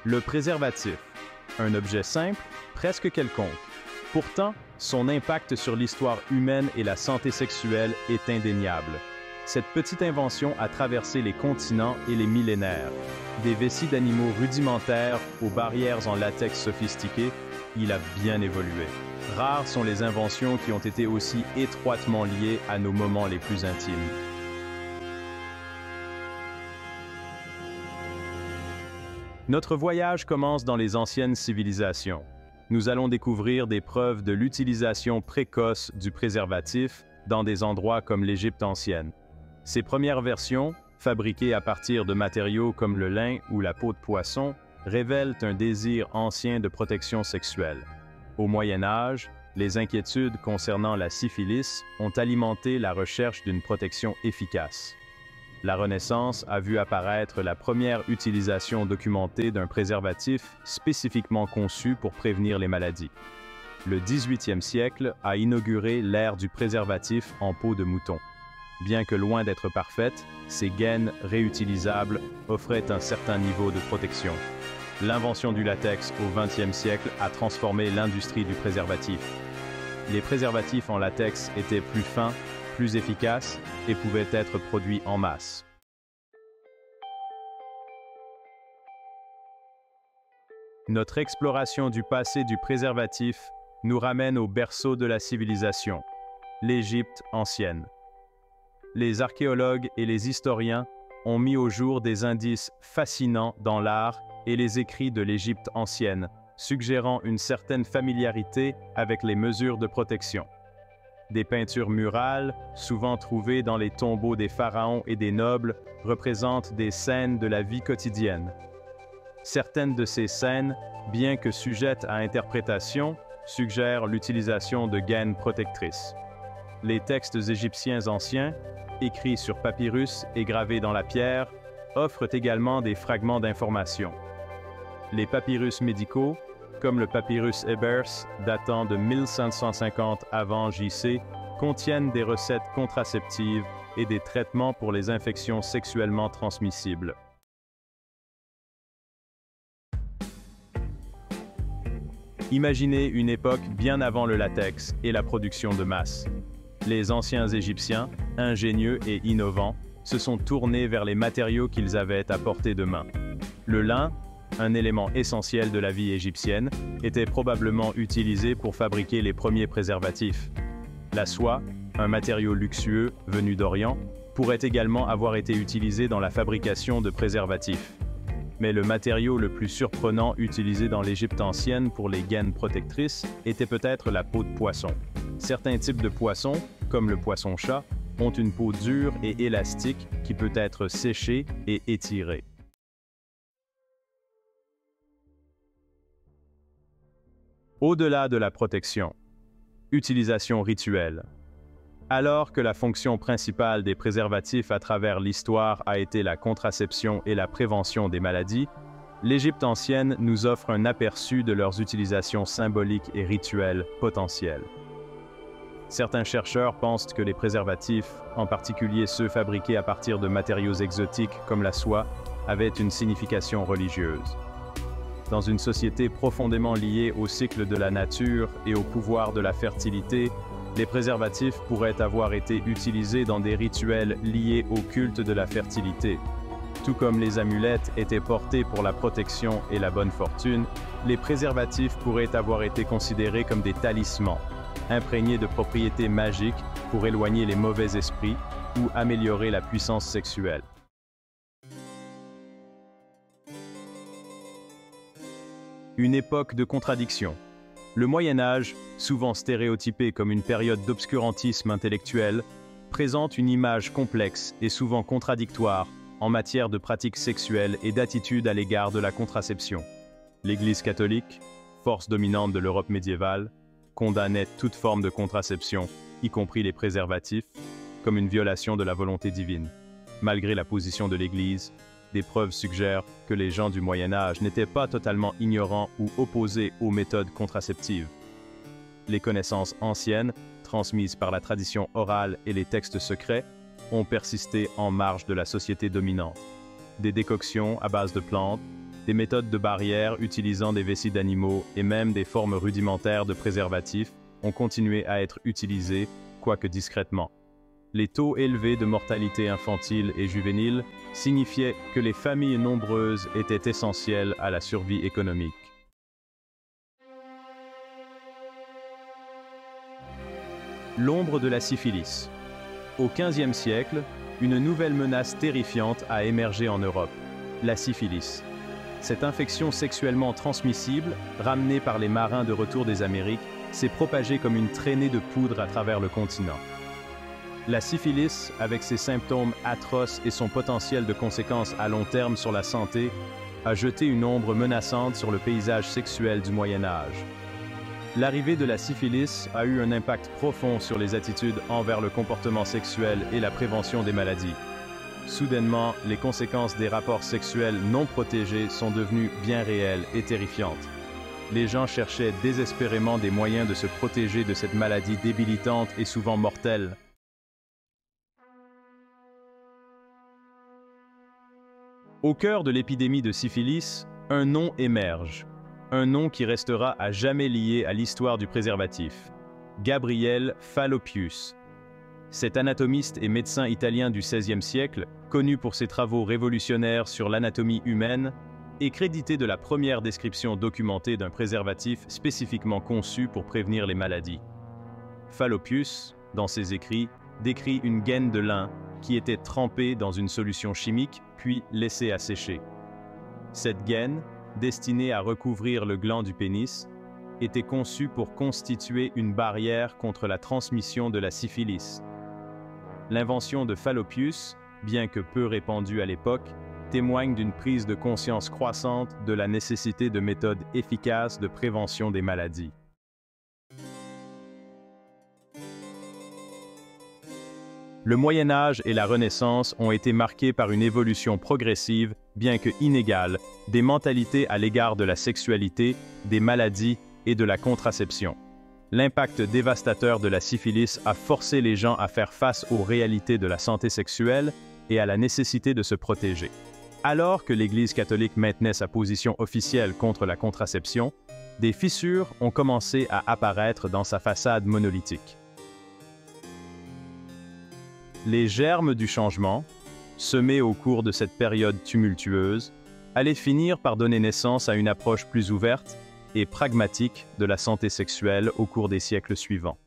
Le préservatif, un objet simple, presque quelconque. Pourtant, son impact sur l'histoire humaine et la santé sexuelle est indéniable. Cette petite invention a traversé les continents et les millénaires. Des vessies d'animaux rudimentaires aux barrières en latex sophistiquées, il a bien évolué. Rares sont les inventions qui ont été aussi étroitement liées à nos moments les plus intimes. Notre voyage commence dans les anciennes civilisations. Nous allons découvrir des preuves de l'utilisation précoce du préservatif dans des endroits comme l'Égypte ancienne. Ces premières versions, fabriquées à partir de matériaux comme le lin ou la peau de poisson, révèlent un désir ancien de protection sexuelle. Au Moyen Âge, les inquiétudes concernant la syphilis ont alimenté la recherche d'une protection efficace. La Renaissance a vu apparaître la première utilisation documentée d'un préservatif spécifiquement conçu pour prévenir les maladies. Le 18e siècle a inauguré l'ère du préservatif en peau de mouton. Bien que loin d'être parfaite, ces gaines réutilisables offraient un certain niveau de protection. L'invention du latex au 20e siècle a transformé l'industrie du préservatif. Les préservatifs en latex étaient plus fins, plus efficaces et pouvaient être produits en masse. Notre exploration du passé du préservatif nous ramène au berceau de la civilisation, l'Égypte ancienne. Les archéologues et les historiens ont mis au jour des indices fascinants dans l'art et les écrits de l'Égypte ancienne, suggérant une certaine familiarité avec les mesures de protection. Des peintures murales, souvent trouvées dans les tombeaux des pharaons et des nobles, représentent des scènes de la vie quotidienne. Certaines de ces scènes, bien que sujettes à interprétation, suggèrent l'utilisation de gaines protectrices. Les textes égyptiens anciens, écrits sur papyrus et gravés dans la pierre, offrent également des fragments d'informations. Les papyrus médicaux, comme le papyrus Ebers datant de 1550 avant JC, contiennent des recettes contraceptives et des traitements pour les infections sexuellement transmissibles. Imaginez une époque bien avant le latex et la production de masse. Les anciens Égyptiens, ingénieux et innovants, se sont tournés vers les matériaux qu'ils avaient à portée de main. Le lin, un élément essentiel de la vie égyptienne, était probablement utilisé pour fabriquer les premiers préservatifs. La soie, un matériau luxueux venu d'Orient, pourrait également avoir été utilisé dans la fabrication de préservatifs. Mais le matériau le plus surprenant utilisé dans l'Égypte ancienne pour les gaines protectrices était peut-être la peau de poisson. Certains types de poissons, comme le poisson-chat, ont une peau dure et élastique qui peut être séchée et étirée. Au-delà de la protection, utilisation rituelle. Alors que la fonction principale des préservatifs à travers l'histoire a été la contraception et la prévention des maladies, l'Égypte ancienne nous offre un aperçu de leurs utilisations symboliques et rituelles potentielles. Certains chercheurs pensent que les préservatifs, en particulier ceux fabriqués à partir de matériaux exotiques comme la soie, avaient une signification religieuse. Dans une société profondément liée au cycle de la nature et au pouvoir de la fertilité, les préservatifs pourraient avoir été utilisés dans des rituels liés au culte de la fertilité. Tout comme les amulettes étaient portées pour la protection et la bonne fortune, les préservatifs pourraient avoir été considérés comme des talismans, imprégnés de propriétés magiques pour éloigner les mauvais esprits ou améliorer la puissance sexuelle. Une époque de contradiction. Le Moyen Âge, souvent stéréotypé comme une période d'obscurantisme intellectuel, présente une image complexe et souvent contradictoire en matière de pratiques sexuelles et d'attitude à l'égard de la contraception. L'Église catholique, force dominante de l'Europe médiévale, condamnait toute forme de contraception, y compris les préservatifs, comme une violation de la volonté divine. Malgré la position de l'Église, des preuves suggèrent que les gens du Moyen Âge n'étaient pas totalement ignorants ou opposés aux méthodes contraceptives. Les connaissances anciennes, transmises par la tradition orale et les textes secrets, ont persisté en marge de la société dominante. Des décoctions à base de plantes, des méthodes de barrière utilisant des vessies d'animaux et même des formes rudimentaires de préservatifs ont continué à être utilisées, quoique discrètement. Les taux élevés de mortalité infantile et juvénile signifiaient que les familles nombreuses étaient essentielles à la survie économique. L'ombre de la syphilis. Au XVe siècle, une nouvelle menace terrifiante a émergé en Europe, la syphilis. Cette infection sexuellement transmissible, ramenée par les marins de retour des Amériques, s'est propagée comme une traînée de poudre à travers le continent. La syphilis, avec ses symptômes atroces et son potentiel de conséquences à long terme sur la santé, a jeté une ombre menaçante sur le paysage sexuel du Moyen Âge. L'arrivée de la syphilis a eu un impact profond sur les attitudes envers le comportement sexuel et la prévention des maladies. Soudainement, les conséquences des rapports sexuels non protégés sont devenues bien réelles et terrifiantes. Les gens cherchaient désespérément des moyens de se protéger de cette maladie débilitante et souvent mortelle. Au cœur de l'épidémie de syphilis, un nom émerge. Un nom qui restera à jamais lié à l'histoire du préservatif. Gabriel Fallopius. Cet anatomiste et médecin italien du XVIe siècle, connu pour ses travaux révolutionnaires sur l'anatomie humaine, est crédité de la première description documentée d'un préservatif spécifiquement conçu pour prévenir les maladies. Fallopius, dans ses écrits, décrit une gaine de lin qui était trempée dans une solution chimique puis laissée à sécher. Cette gaine, destinée à recouvrir le gland du pénis, était conçue pour constituer une barrière contre la transmission de la syphilis. L'invention de Fallopius, bien que peu répandue à l'époque, témoigne d'une prise de conscience croissante de la nécessité de méthodes efficaces de prévention des maladies. Le Moyen Âge et la Renaissance ont été marqués par une évolution progressive, bien que inégale, des mentalités à l'égard de la sexualité, des maladies et de la contraception. L'impact dévastateur de la syphilis a forcé les gens à faire face aux réalités de la santé sexuelle et à la nécessité de se protéger. Alors que l'Église catholique maintenait sa position officielle contre la contraception, des fissures ont commencé à apparaître dans sa façade monolithique. Les germes du changement, semés au cours de cette période tumultueuse, allaient finir par donner naissance à une approche plus ouverte et pragmatique de la santé sexuelle au cours des siècles suivants.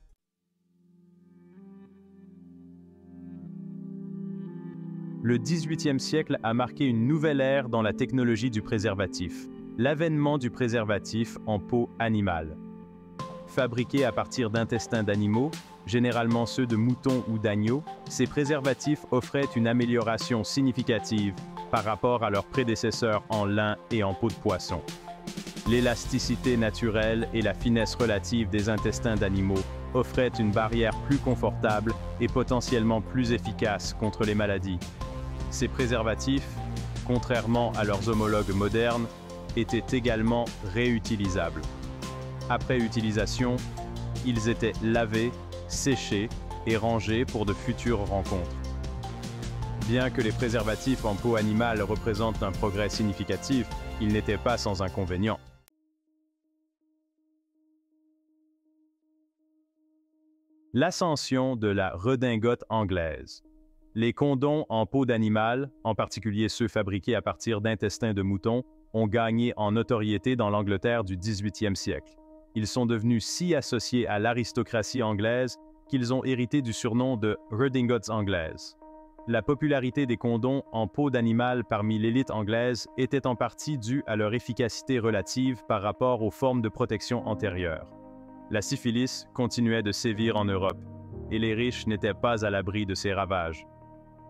Le XVIIIe siècle a marqué une nouvelle ère dans la technologie du préservatif, l'avènement du préservatif en peau animale. Fabriqués à partir d'intestins d'animaux, généralement ceux de moutons ou d'agneaux, ces préservatifs offraient une amélioration significative par rapport à leurs prédécesseurs en lin et en peau de poisson. L'élasticité naturelle et la finesse relative des intestins d'animaux offraient une barrière plus confortable et potentiellement plus efficace contre les maladies. Ces préservatifs, contrairement à leurs homologues modernes, étaient également réutilisables. Après utilisation, ils étaient lavés, séchés et rangés pour de futures rencontres. Bien que les préservatifs en peau animale représentent un progrès significatif, ils n'étaient pas sans inconvénients. L'ascension de la redingote anglaise. Les condoms en peau d'animal, en particulier ceux fabriqués à partir d'intestins de moutons, ont gagné en notoriété dans l'Angleterre du XVIIIe siècle. Ils sont devenus si associés à l'aristocratie anglaise qu'ils ont hérité du surnom de « redingotes anglaises ». La popularité des condoms en peau d'animal parmi l'élite anglaise était en partie due à leur efficacité relative par rapport aux formes de protection antérieures. La syphilis continuait de sévir en Europe, et les riches n'étaient pas à l'abri de ses ravages.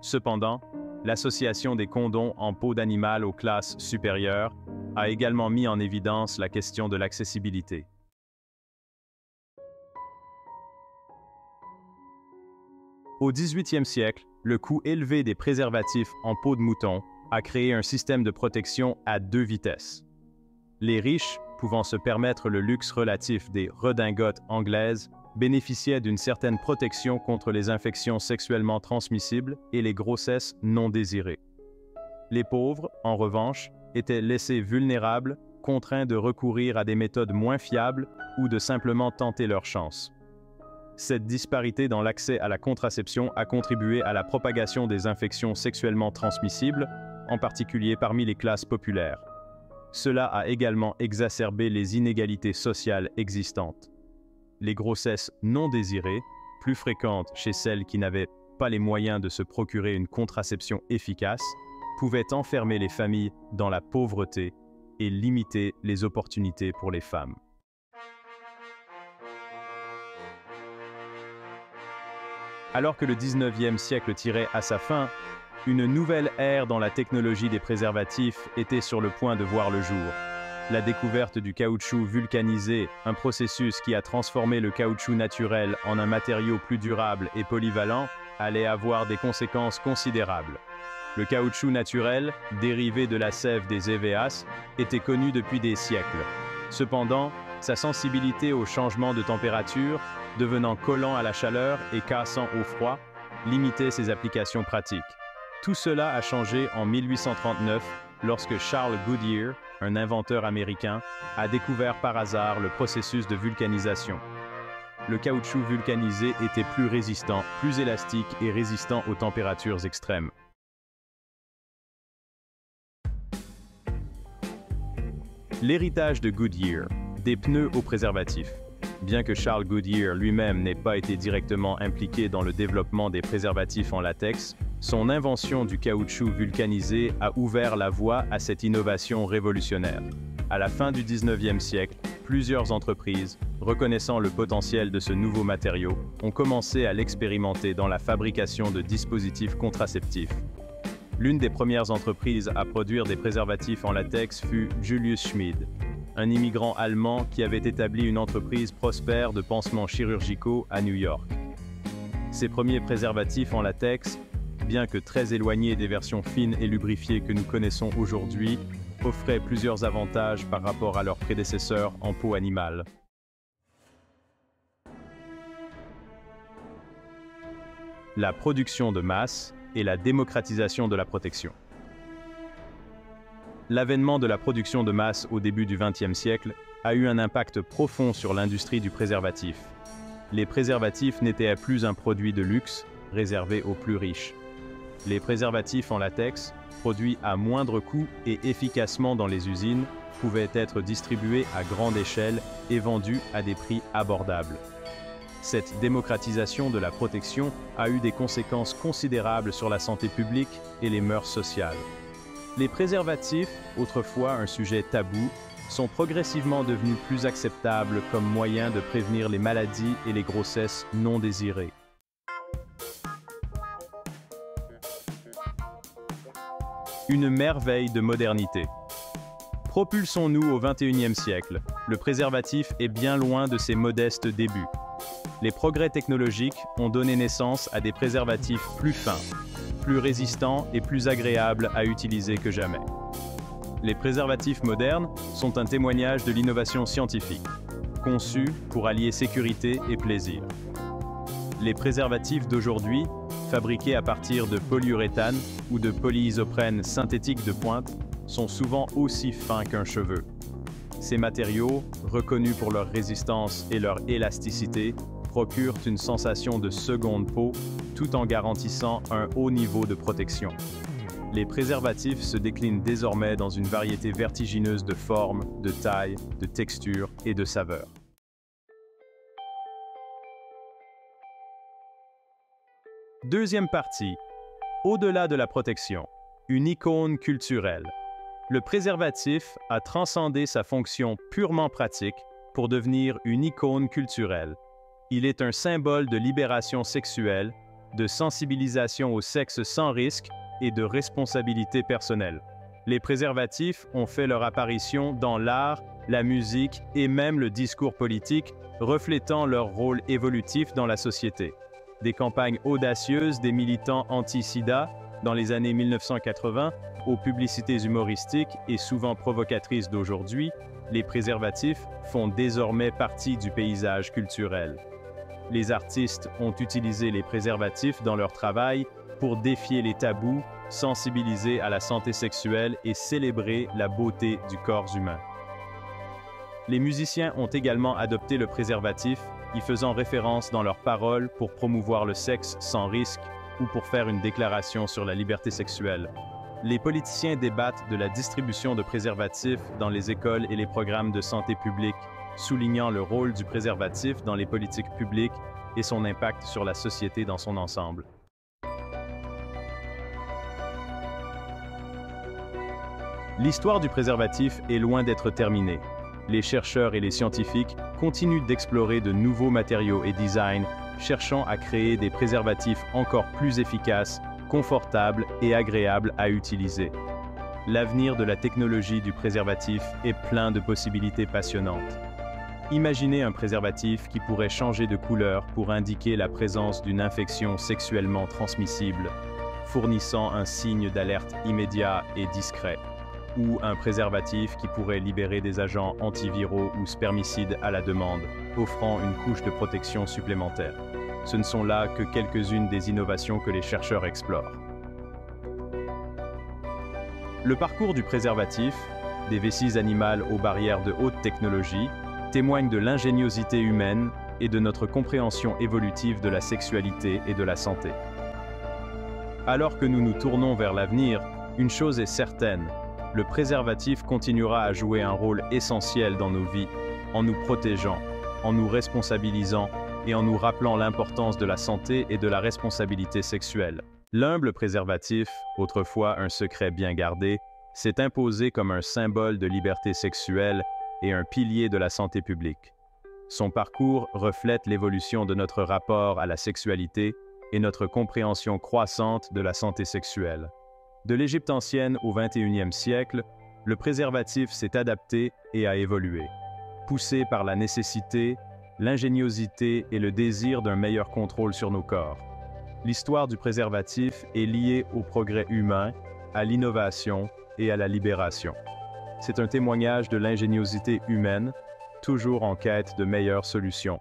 Cependant, l'association des condoms en peau d'animal aux classes supérieures a également mis en évidence la question de l'accessibilité. Au XVIIIe siècle, le coût élevé des préservatifs en peau de mouton a créé un système de protection à deux vitesses. Les riches, pouvant se permettre le luxe relatif des redingotes anglaises, bénéficiaient d'une certaine protection contre les infections sexuellement transmissibles et les grossesses non désirées. Les pauvres, en revanche, étaient laissés vulnérables, contraints de recourir à des méthodes moins fiables ou de simplement tenter leur chance. Cette disparité dans l'accès à la contraception a contribué à la propagation des infections sexuellement transmissibles, en particulier parmi les classes populaires. Cela a également exacerbé les inégalités sociales existantes. Les grossesses non désirées, plus fréquentes chez celles qui n'avaient pas les moyens de se procurer une contraception efficace, pouvaient enfermer les familles dans la pauvreté et limiter les opportunités pour les femmes. Alors que le 19e siècle tirait à sa fin, une nouvelle ère dans la technologie des préservatifs était sur le point de voir le jour. La découverte du caoutchouc vulcanisé, un processus qui a transformé le caoutchouc naturel en un matériau plus durable et polyvalent, allait avoir des conséquences considérables. Le caoutchouc naturel, dérivé de la sève des Évéas, était connu depuis des siècles. Cependant, sa sensibilité au changement de température, devenant collant à la chaleur et cassant au froid, limitait ses applications pratiques. Tout cela a changé en 1839, lorsque Charles Goodyear, un inventeur américain, a découvert par hasard le processus de vulcanisation. Le caoutchouc vulcanisé était plus résistant, plus élastique et résistant aux températures extrêmes. L'héritage de Goodyear, des pneus aux préservatifs. Bien que Charles Goodyear lui-même n'ait pas été directement impliqué dans le développement des préservatifs en latex, son invention du caoutchouc vulcanisé a ouvert la voie à cette innovation révolutionnaire. À la fin du 19e siècle, plusieurs entreprises, reconnaissant le potentiel de ce nouveau matériau, ont commencé à l'expérimenter dans la fabrication de dispositifs contraceptifs. L'une des premières entreprises à produire des préservatifs en latex fut Julius Schmid, un immigrant allemand qui avait établi une entreprise prospère de pansements chirurgicaux à New York. Ces premiers préservatifs en latex, bien que très éloignés des versions fines et lubrifiées que nous connaissons aujourd'hui, offraient plusieurs avantages par rapport à leurs prédécesseurs en peau animale. La production de masse et la démocratisation de la protection. L'avènement de la production de masse au début du XXe siècle a eu un impact profond sur l'industrie du préservatif. Les préservatifs n'étaient plus un produit de luxe réservé aux plus riches. Les préservatifs en latex, produits à moindre coût et efficacement dans les usines, pouvaient être distribués à grande échelle et vendus à des prix abordables. Cette démocratisation de la protection a eu des conséquences considérables sur la santé publique et les mœurs sociales. Les préservatifs, autrefois un sujet tabou, sont progressivement devenus plus acceptables comme moyen de prévenir les maladies et les grossesses non désirées. Une merveille de modernité. Propulsons-nous au XXIe siècle. Le préservatif est bien loin de ses modestes débuts. Les progrès technologiques ont donné naissance à des préservatifs plus fins, plus résistants et plus agréables à utiliser que jamais. Les préservatifs modernes sont un témoignage de l'innovation scientifique, conçus pour allier sécurité et plaisir. Les préservatifs d'aujourd'hui, fabriqués à partir de polyuréthane ou de polyisoprène synthétique de pointe, sont souvent aussi fins qu'un cheveu. Ces matériaux, reconnus pour leur résistance et leur élasticité, procurent une sensation de seconde peau tout en garantissant un haut niveau de protection. Les préservatifs se déclinent désormais dans une variété vertigineuse de formes, de tailles, de textures et de saveurs. Deuxième partie. Au-delà de la protection, une icône culturelle. Le préservatif a transcendé sa fonction purement pratique pour devenir une icône culturelle. Il est un symbole de libération sexuelle, de sensibilisation au sexe sans risque et de responsabilité personnelle. Les préservatifs ont fait leur apparition dans l'art, la musique et même le discours politique, reflétant leur rôle évolutif dans la société. Des campagnes audacieuses des militants anti-sida dans les années 1980 aux publicités humoristiques et souvent provocatrices d'aujourd'hui, les préservatifs font désormais partie du paysage culturel. Les artistes ont utilisé les préservatifs dans leur travail pour défier les tabous, sensibiliser à la santé sexuelle et célébrer la beauté du corps humain. Les musiciens ont également adopté le préservatif, y faisant référence dans leurs paroles pour promouvoir le sexe sans risque ou pour faire une déclaration sur la liberté sexuelle. Les politiciens débattent de la distribution de préservatifs dans les écoles et les programmes de santé publique, soulignant le rôle du préservatif dans les politiques publiques et son impact sur la société dans son ensemble. L'histoire du préservatif est loin d'être terminée. Les chercheurs et les scientifiques continuent d'explorer de nouveaux matériaux et designs, cherchant à créer des préservatifs encore plus efficaces, confortables et agréables à utiliser. L'avenir de la technologie du préservatif est plein de possibilités passionnantes. Imaginez un préservatif qui pourrait changer de couleur pour indiquer la présence d'une infection sexuellement transmissible, fournissant un signe d'alerte immédiat et discret. Ou un préservatif qui pourrait libérer des agents antiviraux ou spermicides à la demande, offrant une couche de protection supplémentaire. Ce ne sont là que quelques-unes des innovations que les chercheurs explorent. Le parcours du préservatif, des vessies animales aux barrières de haute technologie, témoigne de l'ingéniosité humaine et de notre compréhension évolutive de la sexualité et de la santé. Alors que nous nous tournons vers l'avenir, une chose est certaine, le préservatif continuera à jouer un rôle essentiel dans nos vies, en nous protégeant, en nous responsabilisant et en nous rappelant l'importance de la santé et de la responsabilité sexuelle. L'humble préservatif, autrefois un secret bien gardé, s'est imposé comme un symbole de liberté sexuelle et un pilier de la santé publique. Son parcours reflète l'évolution de notre rapport à la sexualité et notre compréhension croissante de la santé sexuelle. De l'Égypte ancienne au XXIe siècle, le préservatif s'est adapté et a évolué. Poussé par la nécessité, l'ingéniosité et le désir d'un meilleur contrôle sur nos corps. L'histoire du préservatif est liée au progrès humain, à l'innovation et à la libération. C'est un témoignage de l'ingéniosité humaine, toujours en quête de meilleures solutions.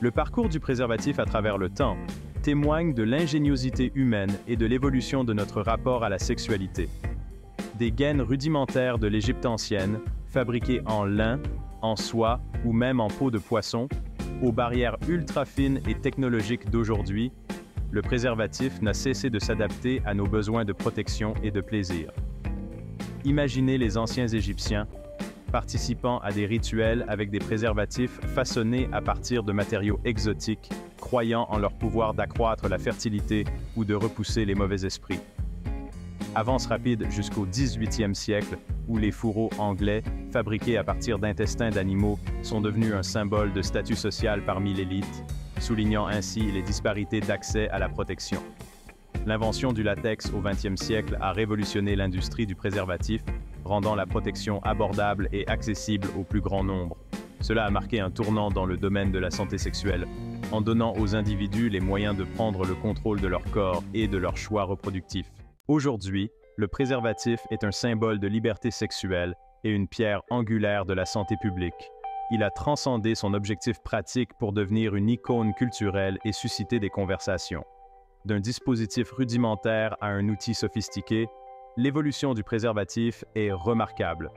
Le parcours du préservatif à travers le temps témoigne de l'ingéniosité humaine et de l'évolution de notre rapport à la sexualité. Des gaines rudimentaires de l'Égypte ancienne, fabriquées en lin, en soie ou même en peau de poisson, aux barrières ultra fines et technologiques d'aujourd'hui, le préservatif n'a cessé de s'adapter à nos besoins de protection et de plaisir. Imaginez les anciens Égyptiens participant à des rituels avec des préservatifs façonnés à partir de matériaux exotiques, croyant en leur pouvoir d'accroître la fertilité ou de repousser les mauvais esprits. Avance rapide jusqu'au XVIIIe siècle, où les fourreaux anglais, fabriqués à partir d'intestins d'animaux, sont devenus un symbole de statut social parmi l'élite, soulignant ainsi les disparités d'accès à la protection. L'invention du latex au XXe siècle a révolutionné l'industrie du préservatif, rendant la protection abordable et accessible au plus grand nombre. Cela a marqué un tournant dans le domaine de la santé sexuelle, en donnant aux individus les moyens de prendre le contrôle de leur corps et de leurs choix reproductifs. Aujourd'hui, le préservatif est un symbole de liberté sexuelle et une pierre angulaire de la santé publique. Il a transcendé son objectif pratique pour devenir une icône culturelle et susciter des conversations. D'un dispositif rudimentaire à un outil sophistiqué, l'évolution du préservatif est remarquable.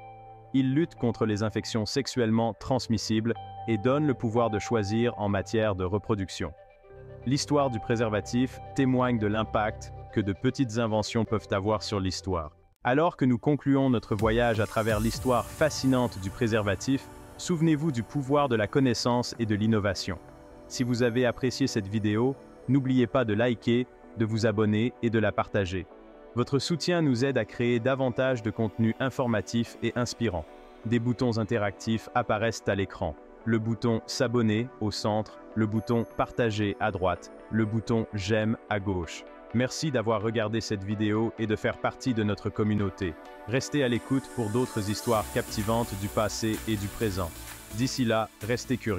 Il lutte contre les infections sexuellement transmissibles et donne le pouvoir de choisir en matière de reproduction. L'histoire du préservatif témoigne de l'impact que de petites inventions peuvent avoir sur l'histoire. Alors que nous concluons notre voyage à travers l'histoire fascinante du préservatif, souvenez-vous du pouvoir de la connaissance et de l'innovation. Si vous avez apprécié cette vidéo, n'oubliez pas de liker, de vous abonner et de la partager. Votre soutien nous aide à créer davantage de contenu informatif et inspirant. Des boutons interactifs apparaissent à l'écran. Le bouton s'abonner au centre, le bouton partager à droite, le bouton j'aime à gauche. Merci d'avoir regardé cette vidéo et de faire partie de notre communauté. Restez à l'écoute pour d'autres histoires captivantes du passé et du présent. D'ici là, restez curieux.